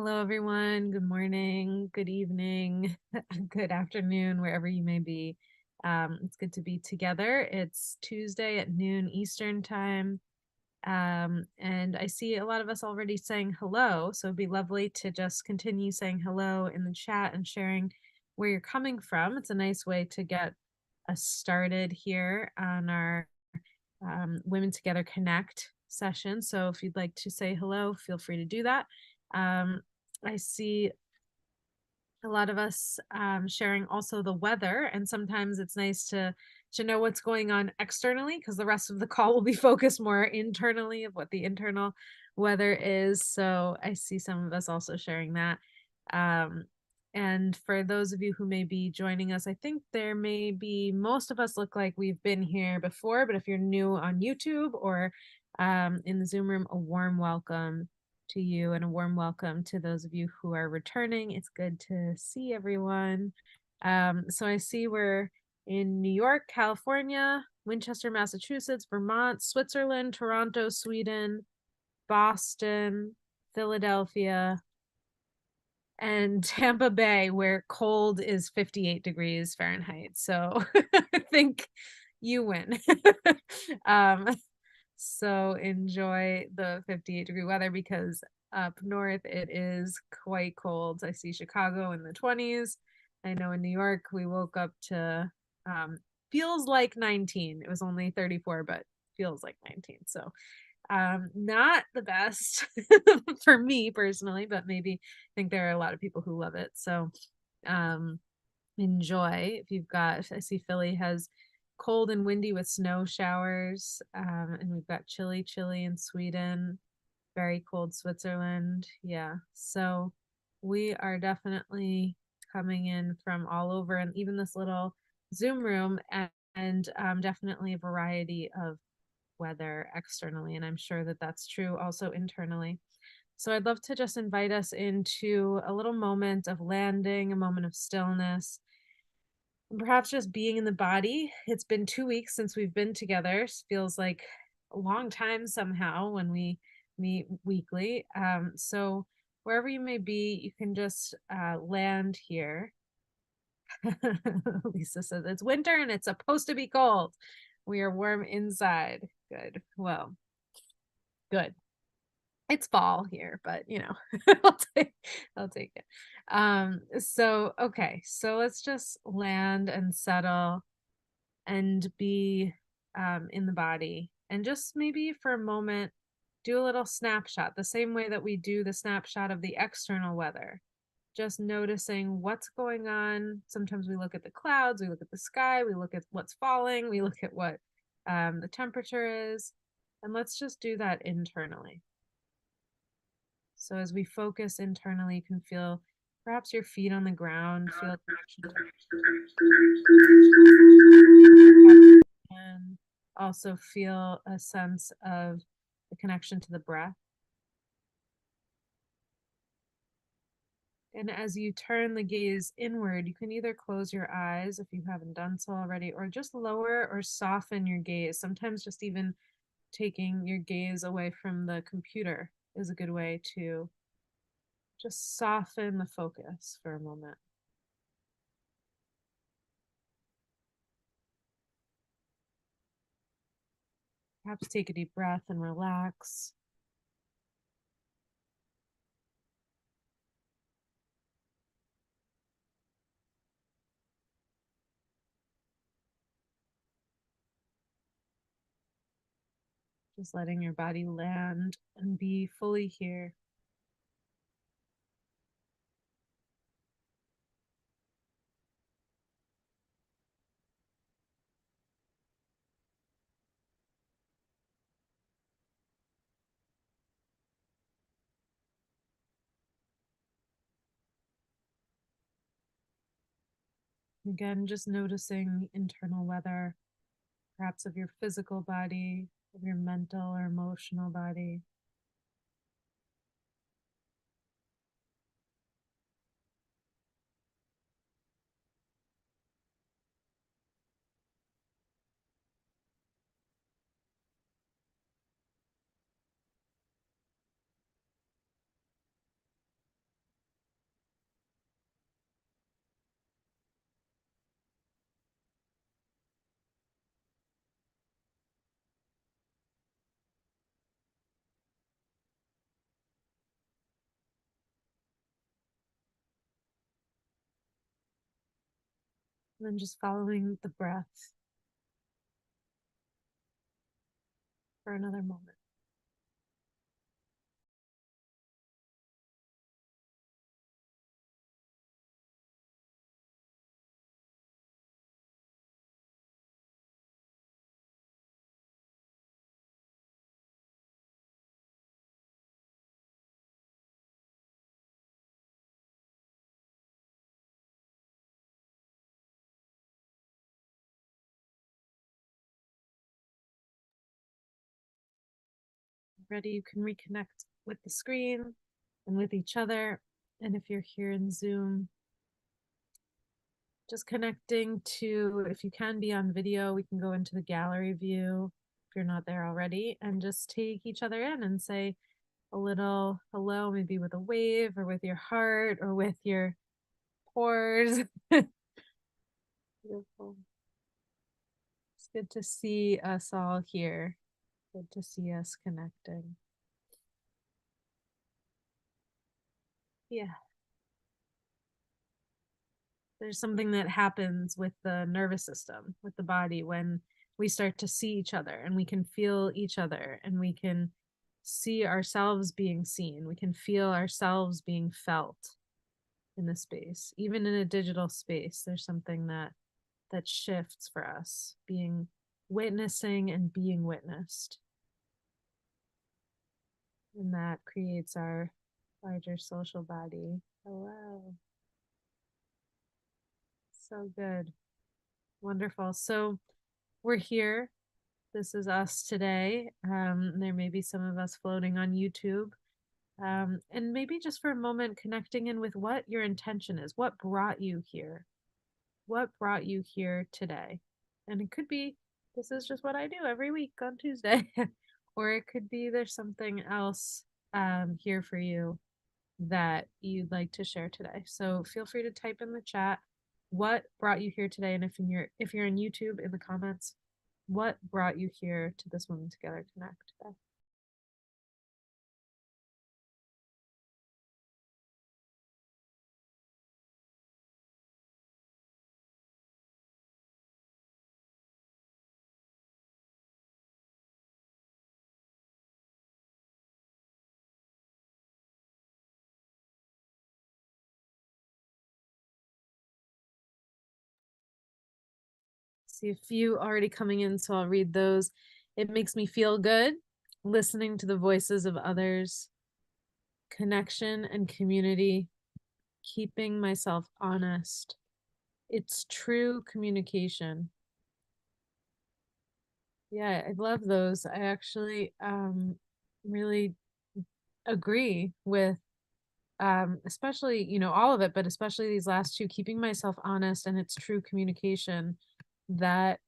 Hello, everyone. Good morning, good evening, good afternoon, wherever you may be. It's good to be together. It's Tuesday at noon Eastern time. And I see a lot of us already saying hello. So it'd be lovely to just continue saying hello in the chat and sharing where you're coming from. It's a nice way to get us started here on our Women Together Connect session. So if you'd like to say hello, feel free to do that. I see a lot of us sharing also the weather, and sometimes it's nice to know what's going on externally because the rest of the call will be focused more internally of what the internal weather is. So I see some of us also sharing that. Um, and for those of you who may be joining us, I think there may be most of us look like we've been here before, but if you're new on YouTube or in the Zoom room, a warm welcome to you and a warm welcome to those of you who are returning. It's good to see everyone. So I see we're in New York, California, Winchester, Massachusetts, Vermont, Switzerland, Toronto, Sweden, Boston, Philadelphia, and Tampa Bay, where cold is 58 degrees Fahrenheit. So I think you win. um, so enjoy the 58-degree weather because up north it is quite cold. I see Chicago in the 20s. I know in New York we woke up to feels like 19. It was only 34, but feels like 19. So not the best for me personally, but maybe I think there are a lot of people who love it. So um enjoy. If you've got, I see Philly has cold and windy with snow showers, and we've got chilly in Sweden, very cold Switzerland. Yeah, so we are definitely coming in from all over, and even this little Zoom room, and definitely a variety of weather externally, and I'm sure that that's true also internally. So I'd love to just invite us into a little moment of landing, a moment of stillness, perhaps just being in the body. It's been 2 weeks since we've been together. Feels like a long time somehow when we meet weekly. So wherever you may be, you can just land here. Lisa says it's winter and it's supposed to be cold. We are warm inside. Good. Well, good. It's fall here, but I'll take it. So okay, so let's just land and settle and be in the body, and just maybe for a moment do a little snapshot the same way that we do the snapshot of the external weather, just noticing what's going on. Sometimes we look at the clouds, we look at the sky, we look at what's falling, we look at what the temperature is, and let's just do that internally. So as we focus internally, you can feel perhaps your feet on the ground, feel a connection to and also feel a sense of the connection to the breath. And as you turn the gaze inward, you can either close your eyes if you haven't done so already, or just lower or soften your gaze. Sometimes just even taking your gaze away from the computer is a good way to just soften the focus for a moment. Perhaps take a deep breath and relax. Just letting your body land and be fully here. Again, just noticing internal weather, perhaps of your physical body, of your mental or emotional body. And then just following the breath for another moment. Ready, you can reconnect with the screen and with each other. And if you're here in Zoom, just connecting to, if you can be on video, we can go into the gallery view if you're not there already, and just take each other in and say a little hello, maybe with a wave or with your heart or with your pores. Beautiful. It's good to see us all here. Good to see us connecting. Yeah. There's something that happens with the nervous system, with the body, when we start to see each other and we can feel each other and we can see ourselves being seen. We can feel ourselves being felt in the space. Even in a digital space, there's something that shifts for us, being witnessing and being witnessed. And that creates our larger social body. Hello. So good. Wonderful. So we're here. This is us today. There may be some of us floating on YouTube. And maybe just for a moment, connecting in with what your intention is. What brought you here? What brought you here today? And it could be, this is just what I do every week on Tuesday. Or it could be there's something else here for you that you'd like to share today. So feel free to type in the chat what brought you here today, and if you're in YouTube, in the comments, what brought you here to this Women Together Connect today. See a few already coming in, so I'll read those. It makes me feel good listening to the voices of others, connection and community, keeping myself honest. It's true communication. Yeah, I love those. I actually really agree with especially, all of it, but especially these last two, keeping myself honest and it's true communication, that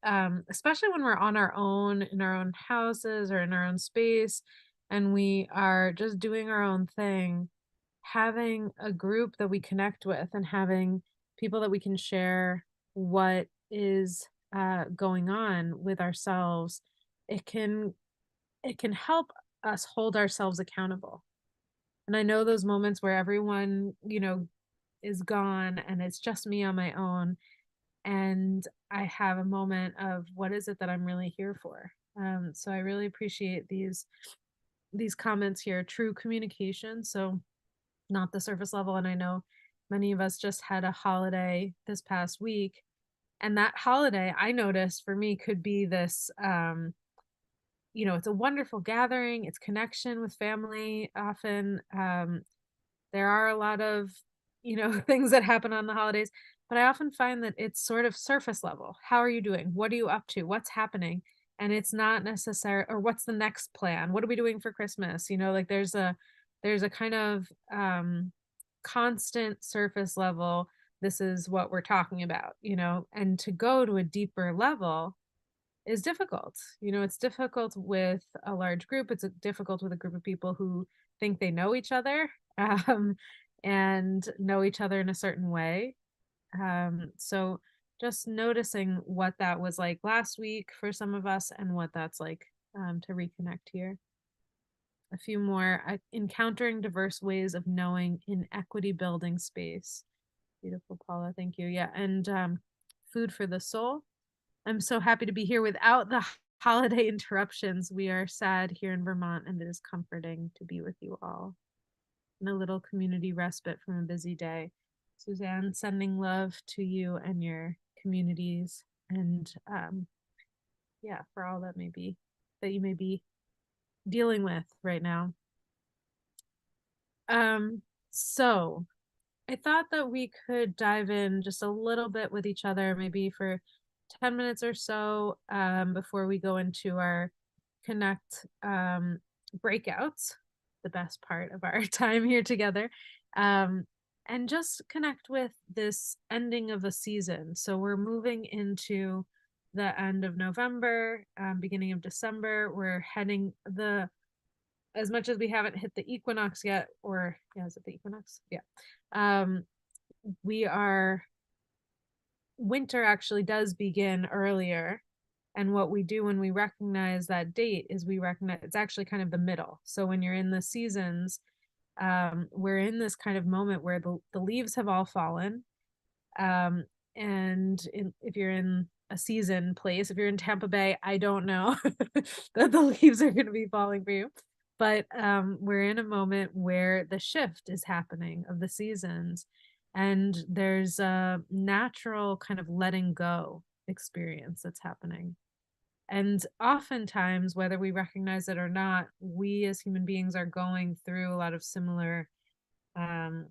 especially when we're on our own in our own houses or in our own space and we are just doing our own thing, having a group that we connect with and having people that we can share what is going on with ourselves, it can help us hold ourselves accountable. And I know those moments where everyone, is gone and it's just me on my own. And I have a moment of what is it that I'm really here for? So I really appreciate these comments here. True communication. So not the surface level. And I know many of us just had a holiday this past week. And that holiday, I noticed, for me, could be this it's a wonderful gathering, it's connection with family often. There are a lot of, things that happen on the holidays, but I often find that it's sort of surface level. How are you doing? What are you up to? What's happening? And it's not necessary, or what's the next plan? What are we doing for Christmas? Like there's a kind of constant surface level. This is what we're talking about, and to go to a deeper level is difficult. It's difficult with a large group. It's difficult with a group of people who think they know each other, um, and know each other in a certain way. So just noticing what that was like last week for some of us and what that's like to reconnect here. A few more. Encountering diverse ways of knowing in equity building space. Beautiful, Paula. Thank you. Yeah. And Food for the Soul. I'm so happy to be here without the holiday interruptions. We are sad here in Vermont, and it is comforting to be with you all in a little community respite from a busy day. Suzanne, sending love to you and your communities, and yeah, for all that you may be dealing with right now. So I thought that we could dive in just a little bit with each other, maybe for 10 minutes or so, before we go into our connect breakouts, the best part of our time here together, and just connect with this ending of a season. So we're moving into the end of November, beginning of December. We're heading as much as we haven't hit the equinox yet, or yeah, is it the equinox? Yeah. Um, we are Winter actually does begin earlier. And what we do when we recognize that date is we recognize it's actually kind of the middle. So when you're in the seasons, we're in this kind of moment where the leaves have all fallen. Um, if you're in a season place, if you're in Tampa Bay, I don't know that the leaves are going to be falling for you. But we're in a moment where the shift is happening of the seasons, and there's a natural kind of letting go experience that's happening. And oftentimes, whether we recognize it or not, we as human beings are going through a lot of similar um,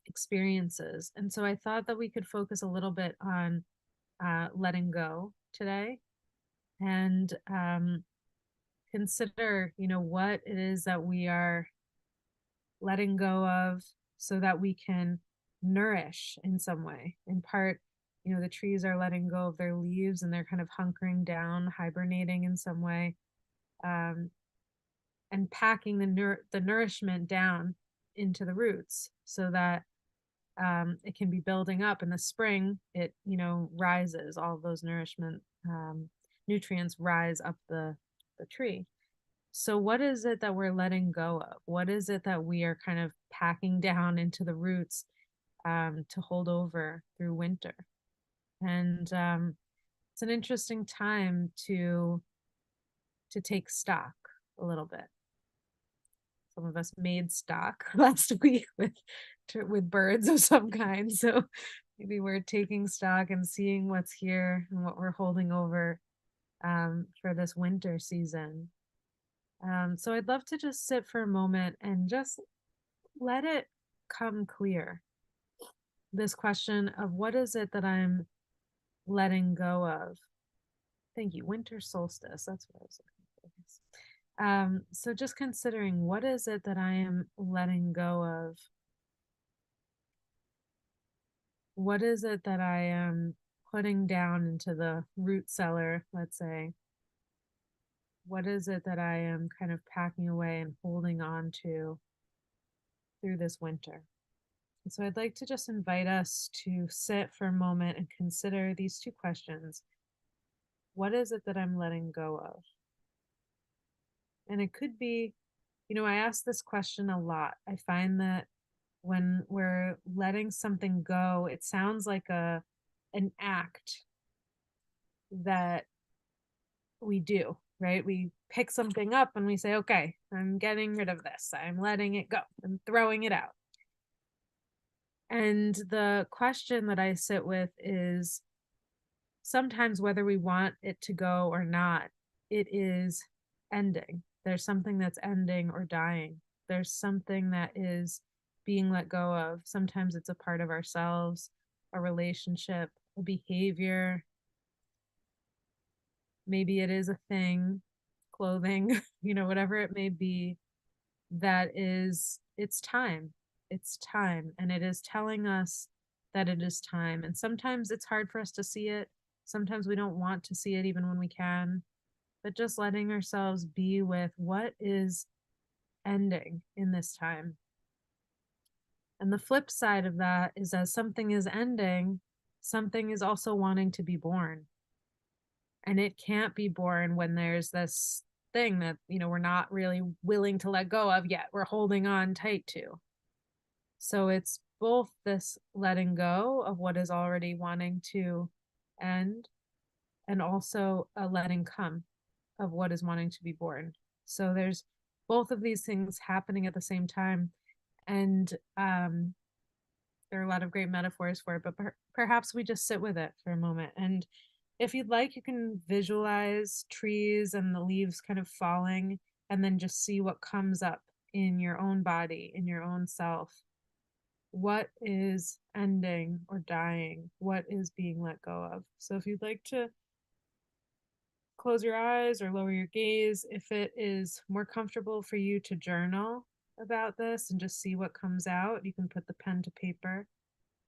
experiences. And so I thought that we could focus a little bit on letting go today, and consider, what it is that we are letting go of so that we can nourish in some way. In part, the trees are letting go of their leaves and they're kind of hunkering down, hibernating in some way, um, and packing the nourishment down into the roots so that it can be building up in the spring. It rises, all of those nourishment nutrients rise up the tree. So what is it that we're letting go of? What is it that we are kind of packing down into the roots to hold over through winter? And it's an interesting time to take stock a little bit. Some of us made stock last week with birds of some kind. So maybe we're taking stock and seeing what's here and what we're holding over for this winter season. So I'd love to just sit for a moment and just let it come clear. This question of what is it that I'm letting go of? Thank you. Winter solstice. That's what I was looking for. So just considering, what is it that I am letting go of? What is it that I am putting down into the root cellar, let's say? What is it that I am kind of packing away and holding on to through this winter? And so I'd like to just invite us to sit for a moment and consider these two questions. What is it that I'm letting go of? And it could be, I ask this question a lot. I find that when we're letting something go, it sounds like an act that we do, right? We pick something up and we say, okay, I'm getting rid of this. I'm letting it go. I'm throwing it out. And the question that I sit with is, sometimes whether we want it to go or not, it is ending. There's something that's ending or dying. There's something that is being let go of. Sometimes it's a part of ourselves, a relationship, a behavior. Maybe it is a thing, clothing, whatever it may be, that is, it's time. It's time. And it is telling us that it is time. And sometimes it's hard for us to see it. Sometimes we don't want to see it even when we can. But just letting ourselves be with what is ending in this time. And the flip side of that is, as something is ending, something is also wanting to be born. And it can't be born when there's this thing that, we're not really willing to let go of yet. We're holding on tight to. So it's both this letting go of what is already wanting to end, and also a letting come of what is wanting to be born. So there's both of these things happening at the same time. And there are a lot of great metaphors for it, but perhaps we just sit with it for a moment. And if you'd like, you can visualize trees and the leaves kind of falling, and then just see what comes up in your own body, in your own self. What is ending or dying? What is being let go of? So if you'd like to close your eyes or lower your gaze, if it is more comfortable for you to journal about this and just see what comes out, you can put the pen to paper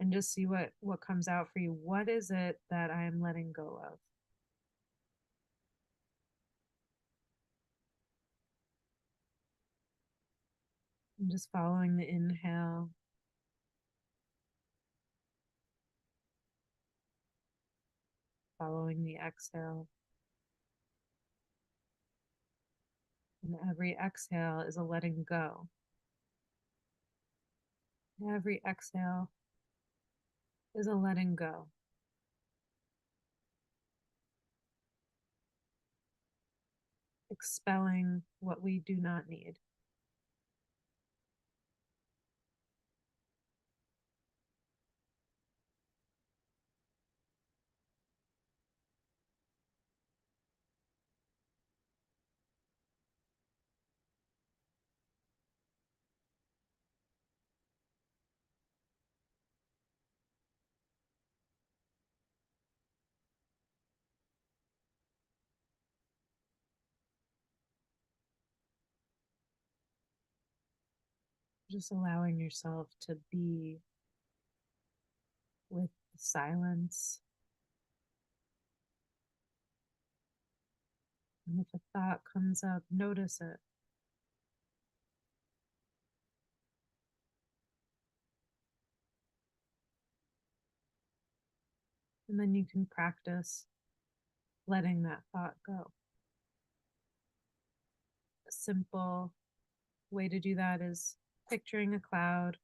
and just see what comes out for you. What is it that I am letting go of? I'm just following the inhale, following the exhale. And every exhale is a letting go. Every exhale is a letting go. Expelling what we do not need. Just allowing yourself to be with the silence. And if a thought comes up, notice it. And then you can practice letting that thought go. A simple way to do that is picturing a cloud,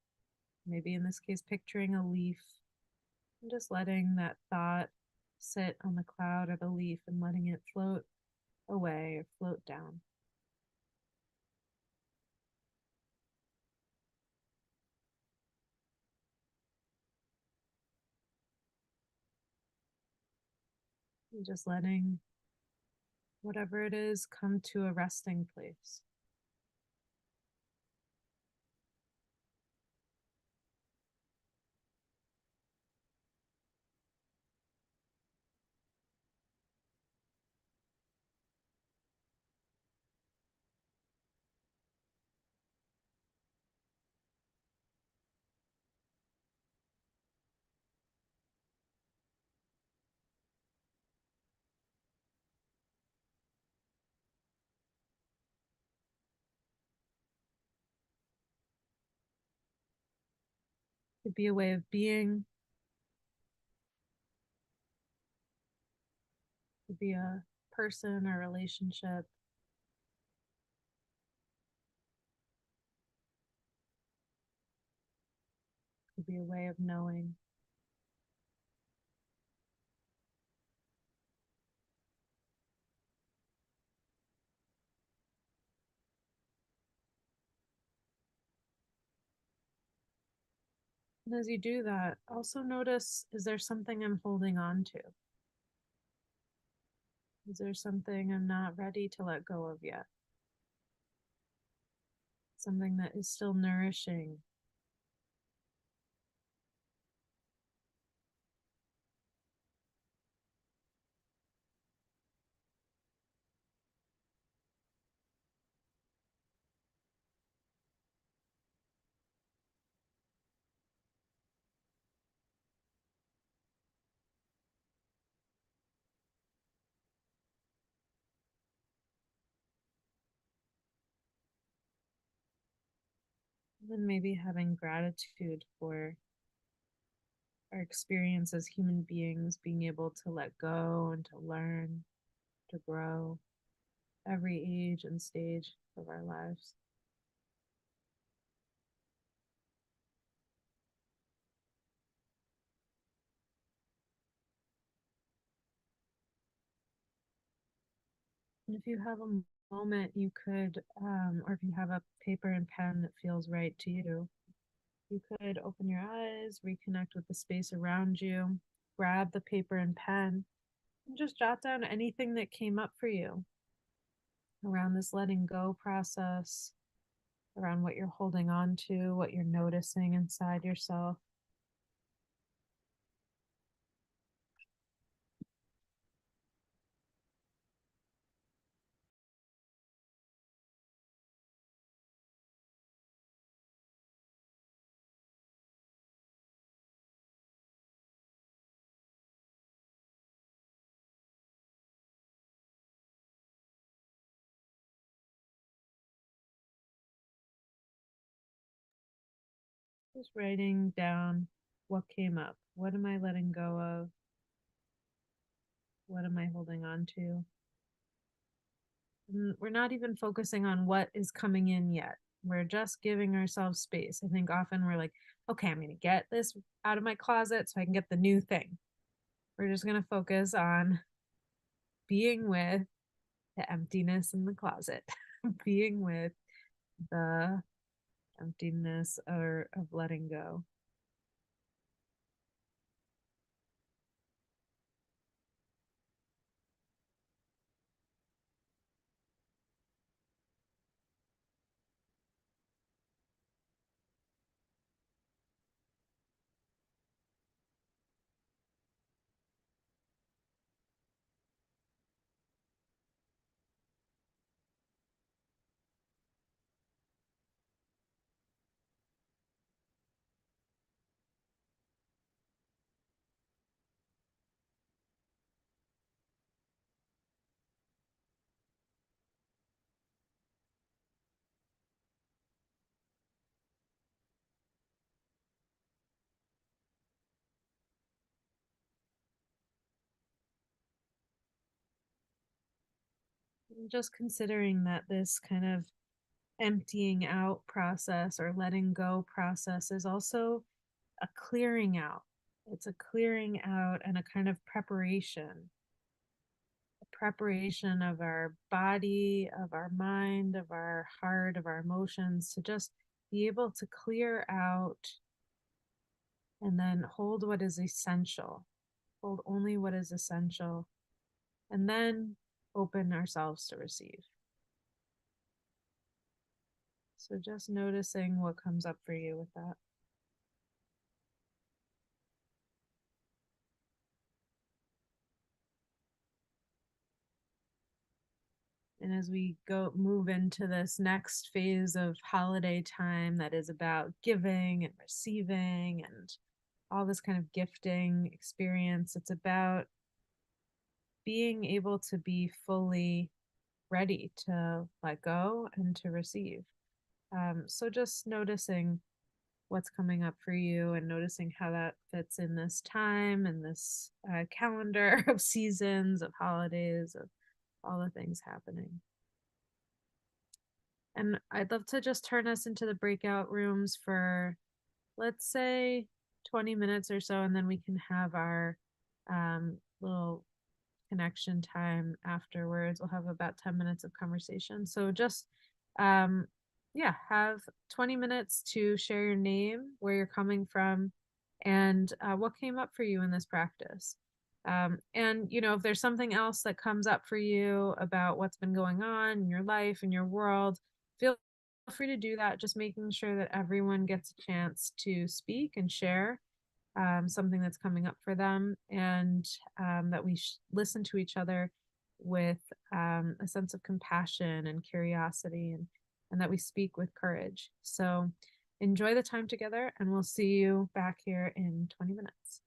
maybe in this case, picturing a leaf, and just letting that thought sit on the cloud or the leaf and letting it float away or float down. And just letting whatever it is come to a resting place. It could be a way of being, it could be a person or relationship, it could be a way of knowing. And as you do that, also notice, is there something I'm holding on to? Is there something I'm not ready to let go of yet? Something that is still nourishing. And then maybe having gratitude for our experience as human beings, being able to let go and to learn, to grow every age and stage of our lives. And if you have a moment, you could, or if you have a paper and pen that feels right to you, you could open your eyes, reconnect with the space around you, grab the paper and pen, and just jot down anything that came up for you around this letting go process, around what you're holding on to, what you're noticing inside yourself. Just writing down what came up. What am I letting go of? What am I holding on to? And we're not even focusing on what is coming in yet. We're just giving ourselves space. I think often we're like, okay, I'm going to get this out of my closet so I can get the new thing. We're just going to focus on being with the emptiness in the closet, being with the emptiness or of letting go. Just considering that this kind of emptying out process or letting go process is also a clearing out. It's a clearing out and a kind of preparation of our body, of our mind, of our heart, of our emotions to just be able to clear out and then hold what is essential, hold only what is essential, and then open ourselves to receive. So just noticing what comes up for you with that. And as we go move into this next phase of holiday time that is about giving and receiving and all this kind of gifting experience, it's about being able to be fully ready to let go and to receive. So just noticing what's coming up for you and noticing how that fits in this time and this calendar of seasons, of holidays, of all the things happening. And I'd love to just turn us into the breakout rooms for, let's say, 20 minutes or so, and then we can have our little connection time afterwards. We'll have about 10 minutes of conversation. So just, um, yeah, have 20 minutes to share your name, where you're coming from, and what came up for you in this practice. And, you know, if there's something else that comes up for you about what's been going on in your life, in your world, feel free to do that. Just making sure that everyone gets a chance to speak and share something that's coming up for them, and that we listen to each other with a sense of compassion and curiosity, and that we speak with courage. So enjoy the time together, and we'll see you back here in 20 minutes.